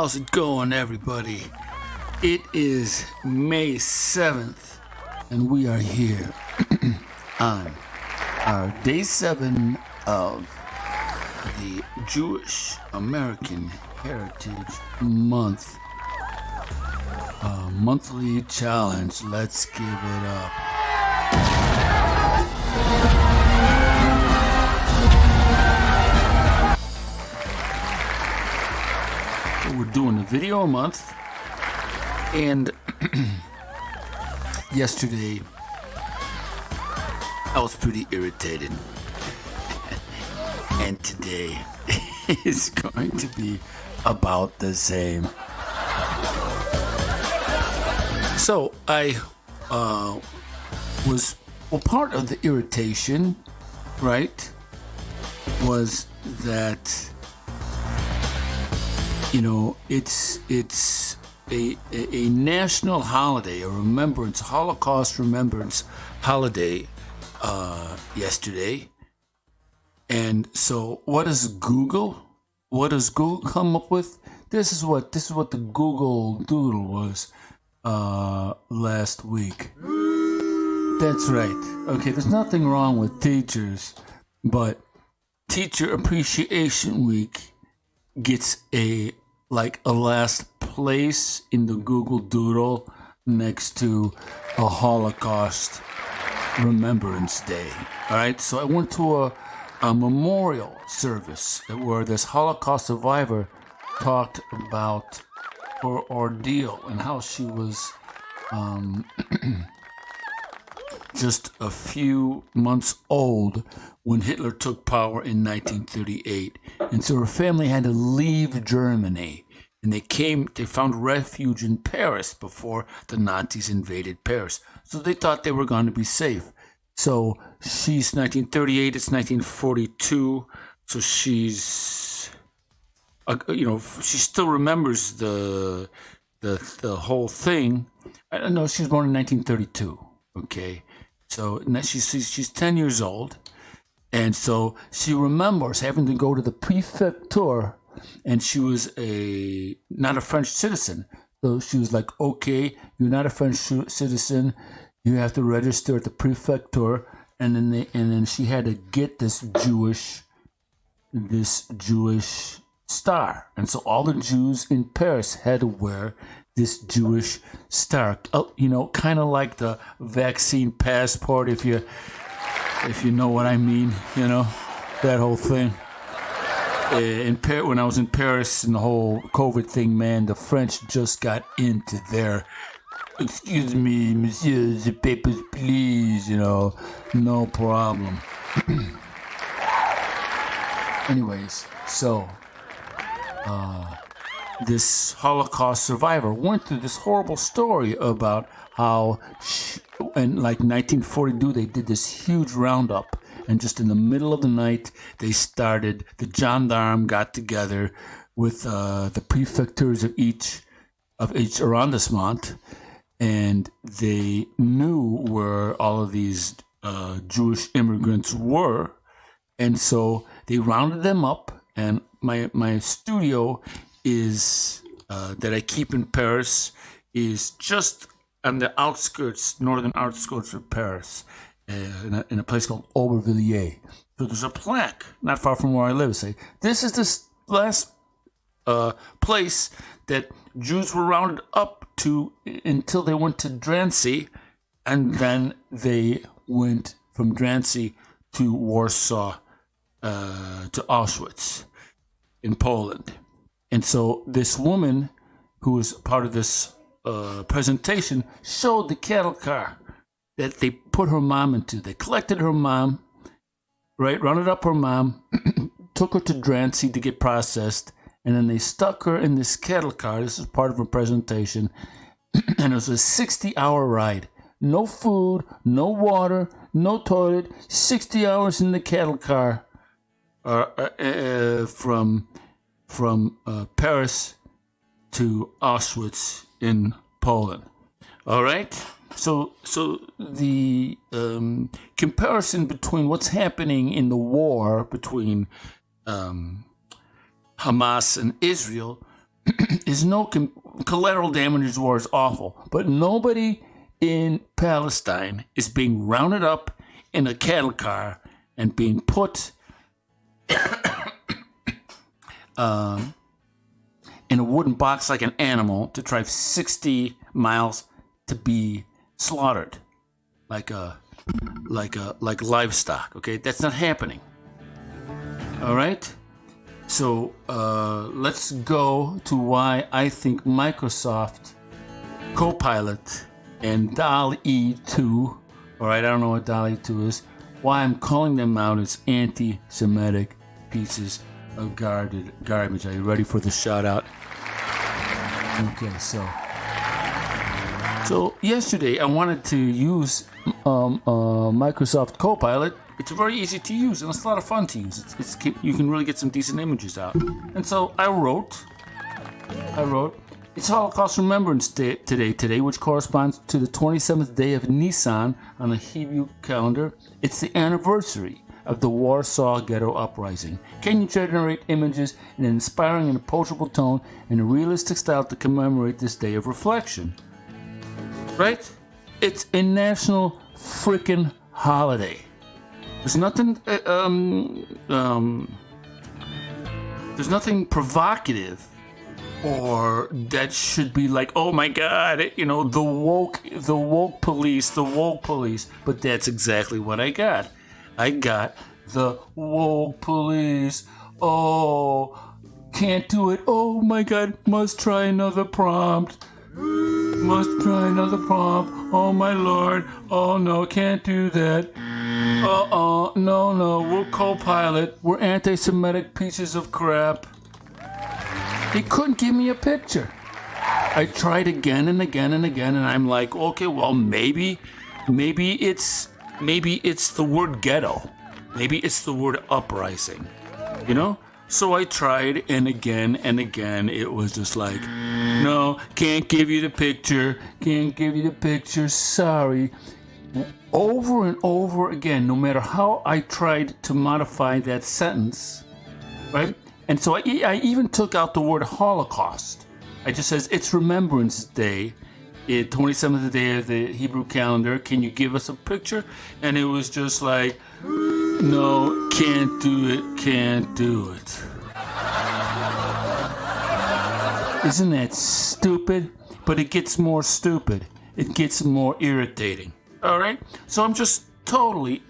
How's it going, everybody? It is May 7th, and we are here on our day 7 of the Jewish American Heritage Month. Monthly challenge. Let's give it up. We're doing a video a month, and yesterday I was pretty irritated, and today is going to be about the same. So I part of the irritation, right, was that, you know, it's a national holiday, a Holocaust remembrance holiday yesterday. And so what does Google come up with? This is what the Google Doodle was last week. That's right. Okay, there's nothing wrong with teachers, but Teacher Appreciation Week gets a last place in the Google Doodle next to a Holocaust Remembrance Day. All right, so I went to a memorial service where this Holocaust survivor talked about her ordeal and how she was just a few months old when Hitler took power in 1938. And so her family had to leave Germany, and they found refuge in Paris before the Nazis invaded Paris. So they thought they were going to be safe. So she's 1938, it's 1942. So she's, she still remembers the whole thing. I don't know, she was born in 1932, okay? So she's 10 years old. And so she remembers having to go to the prefecture, and she was not a French citizen. So she was like, okay, you're not a French citizen. You have to register at the prefecture. And then she had to get this Jewish star. And so all the Jews in Paris had to wear this Jewish star. Kind of like the vaccine passport, if you know what I mean, that whole thing. When I was in Paris and the whole COVID thing, man, the French just got into their, excuse me, monsieur, the papers, please, no problem. Anyways, so this Holocaust survivor went through this horrible story about how in 1942 they did this huge roundup, and just in the middle of the night the gendarme got together with the prefectures of each arrondissement, and they knew where all of these Jewish immigrants were, and so they rounded them up. And my studio is that I keep in Paris is just on the northern outskirts of Paris, in a place called Aubervilliers. So there's a plaque not far from where I live. Say, this is this last place that Jews were rounded up to until they went to Drancy, and then they went from Drancy to Warsaw, to Auschwitz in Poland. And so this woman who was part of this presentation showed the cattle car that they put her mom into. They collected her mom, right, rounded up her mom, took her to Drancy to get processed, and then they stuck her in this cattle car. This is part of her presentation. And it was a 60-hour ride. No food, no water, no toilet, 60 hours in the cattle car from Paris to Auschwitz in Poland. All right? So the comparison between what's happening in the war between Hamas and Israel is no collateral damages war is awful, but nobody in Palestine is being rounded up in a cattle car and being put in a wooden box like an animal to drive 60 miles to be slaughtered like livestock. Okay, that's not happening. All right. So let's go to why I think Microsoft Copilot and DALL-E 2, all right, I don't know what DALL-E 2 is, why I'm calling them out as anti-Semitic pieces of garbage. Are you ready for the shout out? Okay, so yesterday I wanted to use Microsoft Copilot. It's very easy to use and it's a lot of fun to use. You can really get some decent images out. And so I wrote, it's Holocaust Remembrance Day today, which corresponds to the 27th day of Nisan on the Hebrew calendar. It's the anniversary of the Warsaw Ghetto Uprising. Can you generate images in an inspiring and approachable tone and a realistic style to commemorate this day of reflection? Right? It's a national freaking holiday. There's nothing provocative or that should be like, oh my God, you know, the woke police. But that's exactly what I got. I got the woke police. Oh, can't do it. Oh my God, must try another prompt. Oh my Lord. Oh no, can't do that. No, we're Copilot. We're anti-Semitic pieces of crap. He couldn't give me a picture. I tried again and again and again, and I'm like, okay, well, maybe it's the word ghetto. Maybe it's the word uprising, you know? So I tried, and again, it was just like, no, can't give you the picture, sorry. Over and over again, no matter how I tried to modify that sentence, right? And so I even took out the word Holocaust. I just says, it's Remembrance Day, 27th day of the Hebrew calendar. Can you give us a picture? And it was just like, no, can't do it. Isn't that stupid? But it gets more stupid. It gets more irritating. All right? So I'm just totally...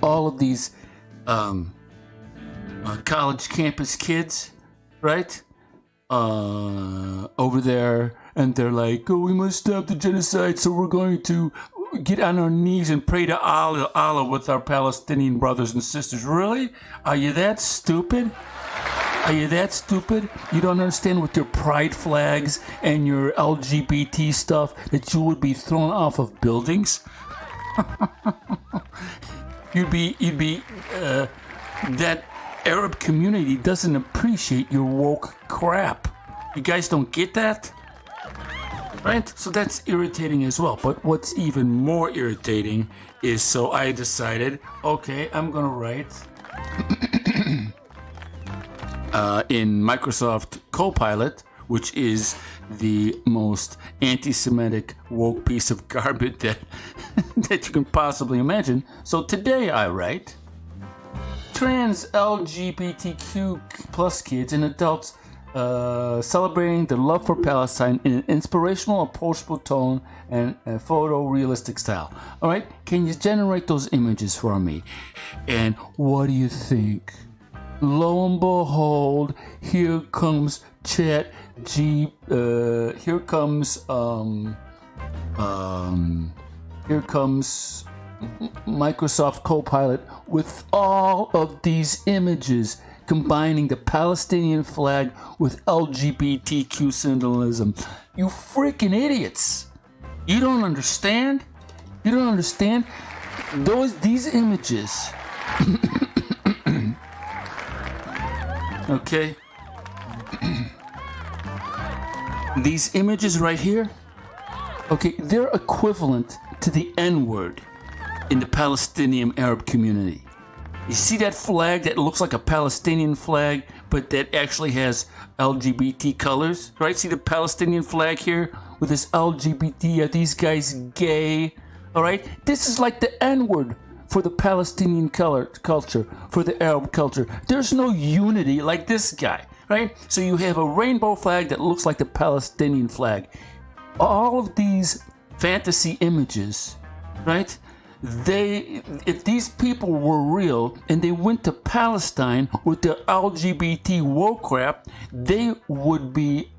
all of these college campus kids, right? Over there, and they're like, oh, we must stop the genocide, so we're going to get on our knees and pray to Allah with our Palestinian brothers and sisters. Really? Are you that stupid? You don't understand with your pride flags and your LGBT stuff that you would be thrown off of buildings? You'd be that Arab community doesn't appreciate your woke crap. You guys don't get that? Right? So that's irritating as well. But what's even more irritating is, so I decided, okay, I'm gonna write in Microsoft Copilot, which is the most anti-Semitic woke piece of garbage that you can possibly imagine. So today I write, trans LGBTQ plus kids and adults celebrating their love for Palestine in an inspirational, approachable tone and a photorealistic style. All right, can you generate those images for me? And what do you think? Lo and behold, here comes Microsoft Copilot with all of these images, combining the Palestinian flag with LGBTQ symbolism. You freaking idiots! You don't understand? These images. Okay? These images right here, okay, they're equivalent to the N-word in the Palestinian Arab community. You see that flag that looks like a Palestinian flag, but that actually has LGBT colors, right? See the Palestinian flag here with this LGBT? Are these guys gay? All right? This is like the N-word for the Palestinian culture, for the Arab culture. There's no unity like this guy, right? So you have a rainbow flag that looks like the Palestinian flag. All of these fantasy images, right? If these people were real and they went to Palestine with their LGBT woke crap, they would be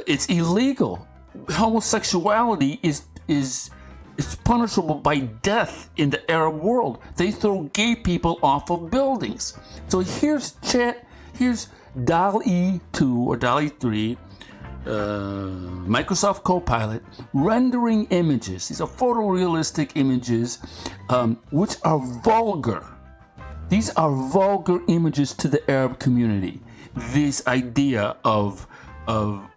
it's illegal. Homosexuality is punishable by death in the Arab world. They throw gay people off of buildings. So here's DALL-E 2 or DALL-E 3. Microsoft Copilot rendering images. These are photorealistic images, which are vulgar. These are vulgar images to the Arab community. This idea of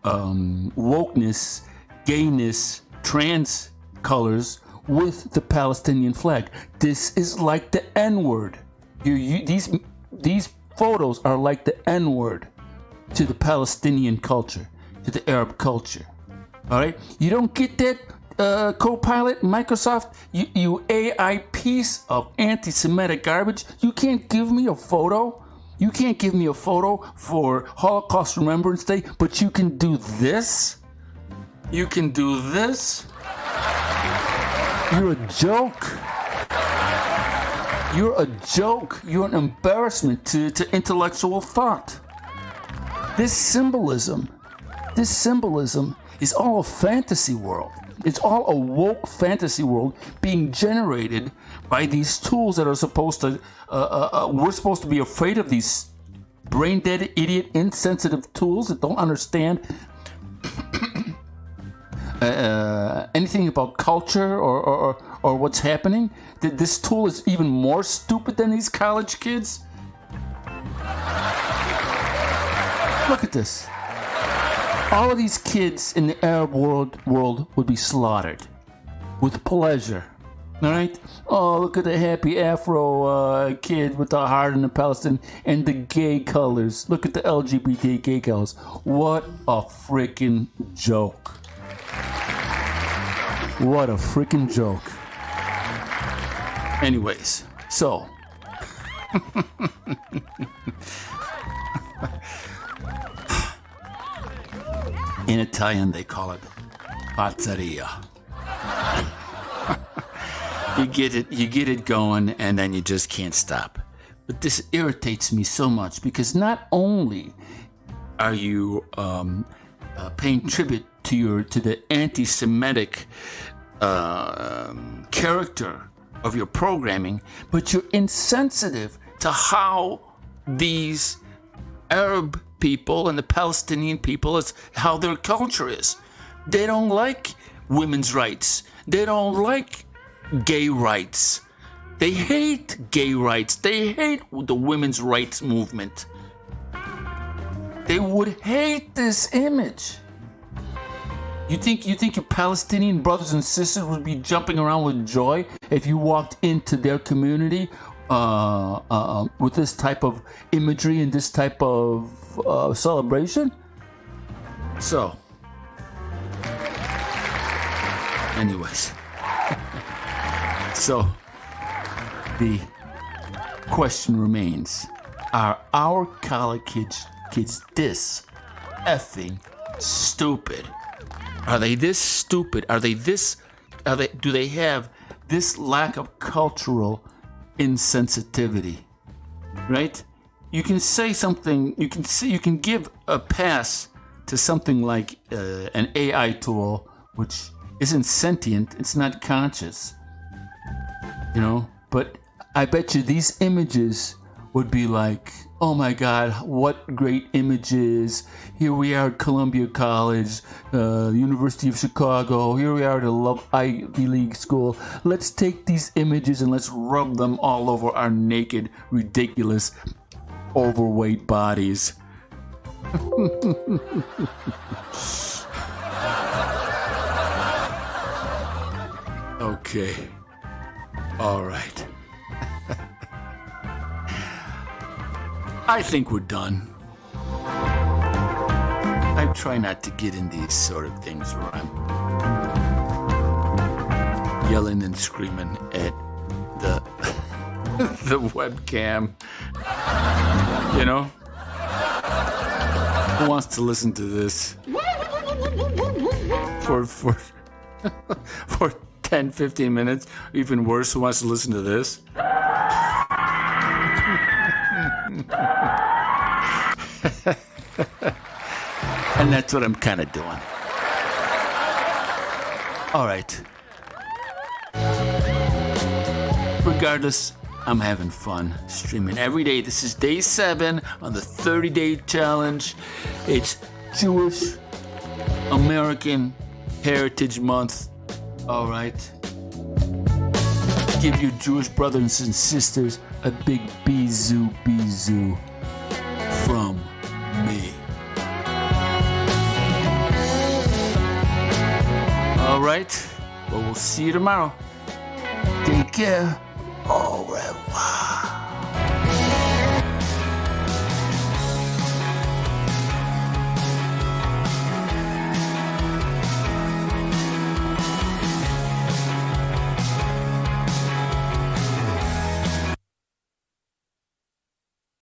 wokeness, gayness, trans colors with the Palestinian flag. This is like the N-word. These photos are like the N-word to the Palestinian culture, to the Arab culture. All right? You don't get that, Copilot, Microsoft? You AI piece of anti-Semitic garbage. You can't give me a photo. You can't give me a photo for Holocaust Remembrance Day, but you can do this? You can do this? You're a joke. You're a joke. You're an embarrassment to intellectual thought. This symbolism is all a fantasy world. It's all a woke fantasy world being generated by these tools that are supposed to, we're supposed to be afraid of these brain dead, idiot, insensitive tools that don't understand anything about culture or what's happening. This tool is even more stupid than these college kids. Look at this. All of these kids in the Arab world would be slaughtered with pleasure. All right? Oh, look at the happy Afro kid with the heart in the Palestine and the gay colors. Look at the LGBT gay colors. What a freaking joke. What a freaking joke. Anyways, so. In Italian, they call it pazzeria. You get it going, and then you just can't stop. But this irritates me so much because not only are you paying tribute to the anti-Semitic character of your programming, but you're insensitive to how these Arab people and the Palestinian people is how their culture is. They don't like women's rights. They don't like gay rights. They hate gay rights. They hate the women's rights movement. They would hate this image. You think your Palestinian brothers and sisters would be jumping around with joy if you walked into their community with this type of imagery and this type of celebration? So, anyways, so the question remains: are our college kids this effing stupid? Are they this stupid? Do they have this lack of cultural insensitivity? Right? You can say something, you can give a pass to something like an AI tool which isn't sentient, it's not conscious. You know, but I bet you these images would be like, oh my God, what great images. Here we are at Columbia College, University of Chicago. Here we are at a Ivy League school. Let's take these images and let's rub them all over our naked, ridiculous, overweight bodies. Okay. All right. I think we're done. I try not to get in these sort of things where I'm yelling and screaming at the the webcam. You know? Who wants to listen to this for 10, 15 minutes? Even worse, who wants to listen to this? And that's what I'm kind of doing. All right. Regardless, I'm having fun streaming every day. This is day 7 on the 30-day challenge. It's Jewish American Heritage Month. All right. Give your Jewish brothers and sisters a big bisou from me. All right. Well, we'll see you tomorrow. Take care. Au revoir.